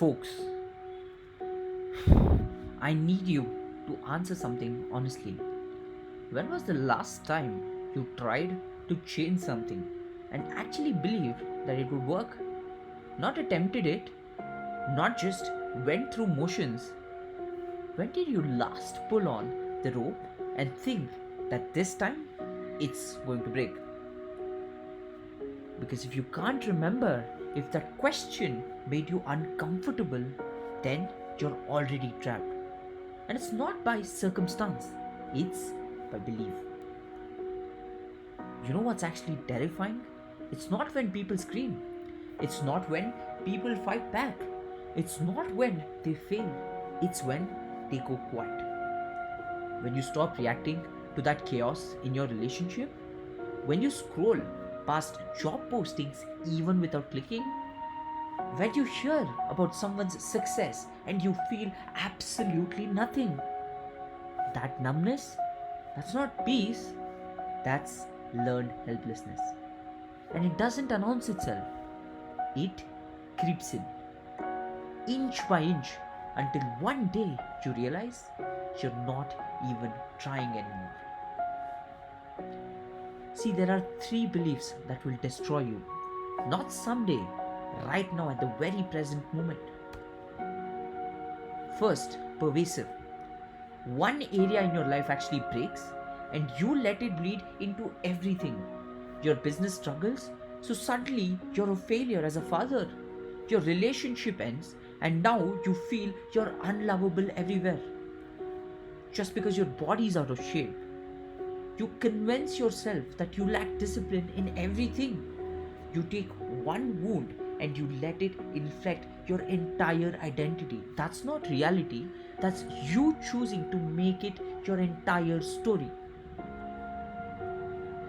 Folks, I need you to answer something honestly. When was the last time you tried to change something and actually believed that it would work? Not attempted it, not just went through motions. When did you last pull on the rope and think that this time it's going to break? Because if you can't remember, if that question made you uncomfortable, then you're already trapped. And it's not by circumstance, it's by belief. You know what's actually terrifying? It's not when people scream, it's not when people fight back, it's not when they fail, it's when they go quiet. When you stop reacting to that chaos in your relationship, when you scroll past job postings even without clicking, when you hear about someone's success and you feel absolutely nothing. That numbness, that's not peace, that's learned helplessness. And it doesn't announce itself, it creeps in, inch by inch, until one day you realize you're not even trying anymore. See, there are three beliefs that will destroy you. Not someday, right now at the very present moment. First, pervasive. One area in your life actually breaks and you let it bleed into everything. Your business struggles, so suddenly you're a failure as a father. Your relationship ends and now you feel you're unlovable everywhere. Just because your body is out of shape. You convince yourself that you lack discipline in everything. You take one wound and you let it infect your entire identity. That's not reality, that's you choosing to make it your entire story.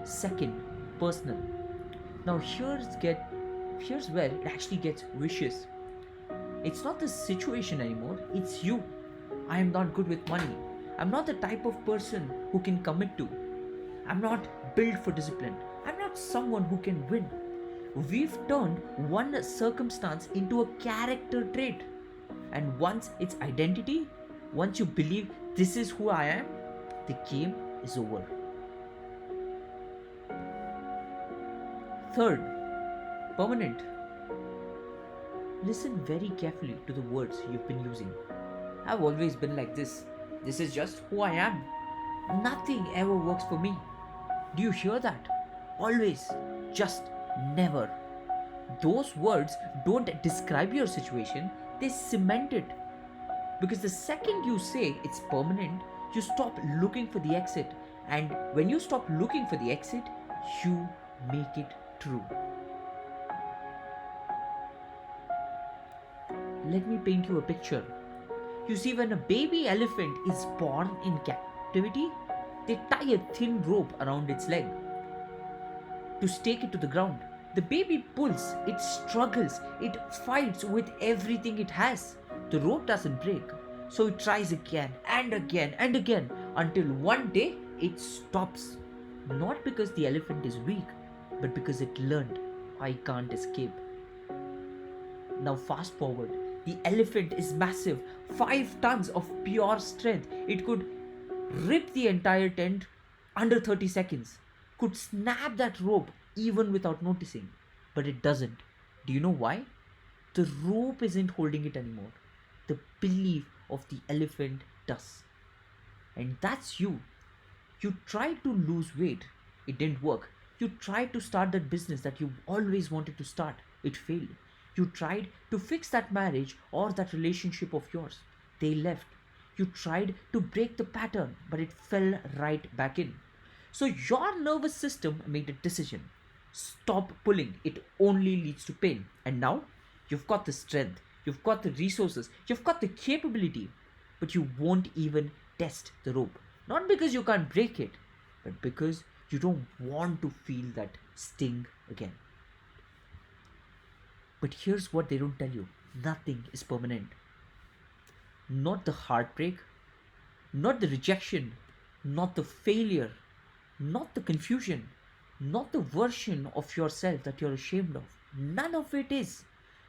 Second, personal. Now here's where it actually gets vicious. It's not the situation anymore, it's you. I am not good with money. I'm not the type of person who can commit to. I'm not built for discipline. I'm not someone who can win. We've turned one circumstance into a character trait. And once it's identity, once you believe this is who I am, the game is over. Third, permanent. Listen very carefully to the words you've been using. I've always been like this. This is just who I am. Nothing ever works for me. Do you hear that? Always. Just never. Those words don't describe your situation, they cement it. Because the second you say it's permanent, you stop looking for the exit. And when you stop looking for the exit, you make it true. Let me paint you a picture. You see, when a baby elephant is born in captivity, they tie a thin rope around its leg to stake it to the ground. The baby pulls, it struggles, it fights with everything it has. The rope doesn't break, so it tries again and again and again until one day it stops. Not because the elephant is weak, but because it learned, I can't escape. Now, fast forward. The elephant is massive, 5 tons of pure strength. It could rip the entire tent under 30 seconds, could snap that rope even without noticing. But it doesn't. Do you know why? The rope isn't holding it anymore. The belief of the elephant does. And that's you. You tried to lose weight, it didn't work. You tried to start that business that you always wanted to start, it failed. You tried to fix that marriage or that relationship of yours, they left. You tried to break the pattern, but it fell right back in. So your nervous system made a decision. Stop pulling, it only leads to pain. And now you've got the strength, you've got the resources, you've got the capability, but you won't even test the rope. Not because you can't break it, but because you don't want to feel that sting again. But here's what they don't tell you, nothing is permanent. Not the heartbreak, not the rejection, not the failure, not the confusion, not the version of yourself that you're ashamed of. None of it is.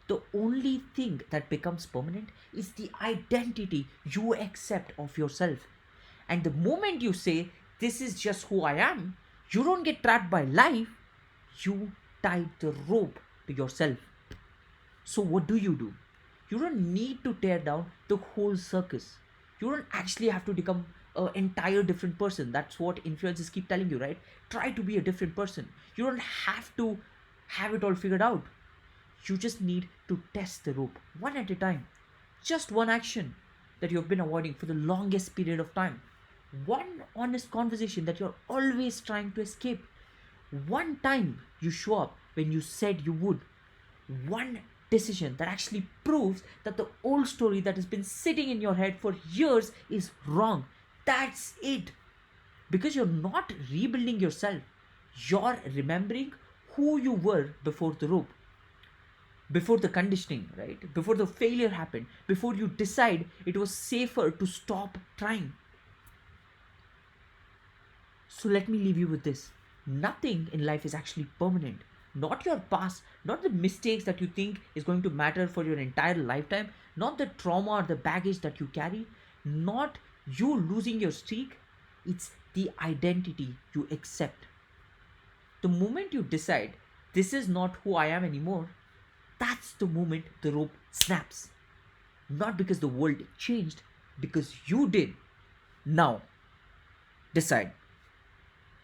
The only thing that becomes permanent is the identity you accept of yourself. And the moment you say, "This is just who I am," you don't get trapped by life, you tie the rope to yourself. So, what do? You don't need to tear down the whole circus. You don't actually have to become an entire different person. That's what influencers keep telling you, right? Try to be a different person. You don't have to have it all figured out. You just need to test the rope one at a time. Just one action that you've been avoiding for the longest period of time. One honest conversation that you're always trying to escape. One time you show up when you said you would. One decision that actually proves that the old story that has been sitting in your head for years is wrong. That's it. Because you're not rebuilding yourself, you're remembering who you were before the rope, before the conditioning, right? Before the failure happened, before you decide it was safer to stop trying. So let me leave you with this. Nothing in life is actually permanent. Not your past, not the mistakes that you think is going to matter for your entire lifetime, not the trauma or the baggage that you carry, not you losing your streak. It's the identity you accept. The moment you decide, "This is not who I am anymore," that's the moment the rope snaps. Not because the world changed, because you did. Now, decide.